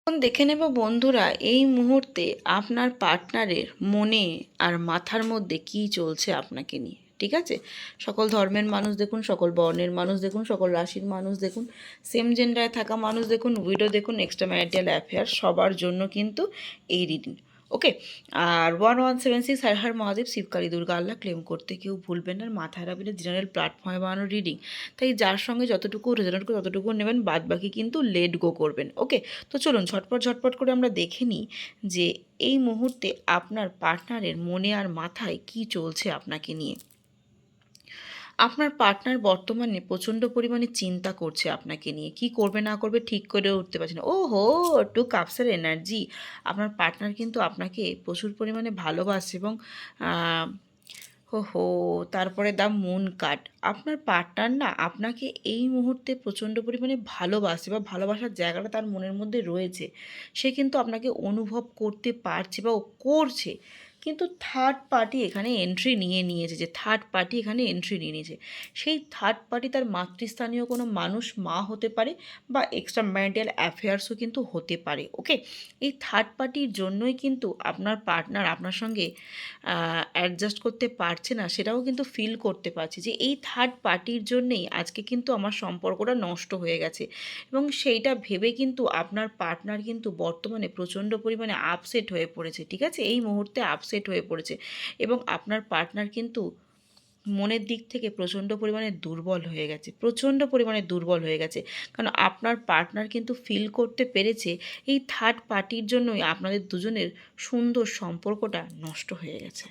এখন দেখে নেব বন্ধুরা, এই মুহূর্তে আপনার পার্টনারের মনে আর মাথার মধ্যে কি চলছে আপনাকে নিয়ে। ঠিক আছে, সকল ধর্মের মানুষ দেখুন, সকল বর্ণের মানুষ দেখুন, সকল রাশির মানুষ দেখুন, সেম জেন্ডারে থাকা মানুষ দেখুন, উইডো দেখুন, এক্সট্রা ম্যারিটাল অ্যাফেয়ার, সবার জন্য কিন্তু এই রিডিং। ওকে, আর 1176 হর হর মহাদেব, শিবকালী, দুর্গা, আল্লাহ ক্লেম করতে কেউ ভুলবেন না। আর মাথায় রাখবেন জেনারেল প্ল্যাটফর্মে বানানো রিডিং, তাই যার সঙ্গে যতটুকু রেজোনেট করে ততটুকু নেবেন, বাদ বাকি কিন্তু লেট গো করবেন। ওকে, তো চলুন ঝটপট ঝটপট করে আমরা দেখে নিই যে এই মুহূর্তে আপনার পার্টনারের মনে আর মাথায় কি চলছে আপনাকে নিয়ে। আপনার পার্টনার বর্তমানে প্রচণ্ড পরিমাণে চিন্তা করছে আপনাকে নিয়ে, কি করবে না করবে ঠিক করে উঠতে পারছে না। ও হো, টু কাপসের এনার্জি। আপনার পার্টনার কিন্তু আপনাকে প্রচুর পরিমাণে ভালোবাসে এবং হো হো, তারপরে দ্য মুন কার্ড। আপনার পার্টনার না আপনাকে এই মুহূর্তে প্রচণ্ড পরিমাণে ভালোবাসে বা ভালোবাসার জায়গাটা তার মনের মধ্যে রয়েছে। সে কিন্তু আপনাকে অনুভব করতে পারছে বা ও করছে, কিন্তু থার্ড পার্টি এখানে এন্ট্রি নিয়ে নিয়েছে, যে থার্ড পার্টি এখানে এন্ট্রি নিয়ে নিয়েছে। সেই থার্ড পার্টি তার মাতৃস্থানীয় কোনো মানুষ, মা হতে পারে বা এক্সট্রা ম্যারিটাল অ্যাফেয়ার্সও কিন্তু হতে পারে। ওকে, এই থার্ড পার্টির জন্যই কিন্তু আপনার পার্টনার আপনার সঙ্গে অ্যাডজাস্ট করতে পারছে না, সেটাও কিন্তু ফিল করতে পারছি যে এই থার্ড পার্টির জন্যেই আজকে কিন্তু আমার সম্পর্কটা নষ্ট হয়ে গেছে। এবং সেইটা ভেবে কিন্তু আপনার পার্টনার কিন্তু বর্তমানে প্রচণ্ড পরিমাণে আপসেট হয়ে পড়েছে। ঠিক আছে, এই মুহূর্তে আপসেট হয়ে পড়েছে এবং আপনার পার্টনার কিন্তু মনের দিক থেকে প্রচণ্ড পরিমাণে দুর্বল হয়ে গেছে, প্রচণ্ড পরিমাণে দুর্বল হয়ে গেছে। কারণ আপনার পার্টনার কিন্তু ফিল করতে পেরেছে এই থার্ড পার্টির জন্যই আপনাদের দুজনের সুন্দর সম্পর্কটা নষ্ট হয়ে গেছে।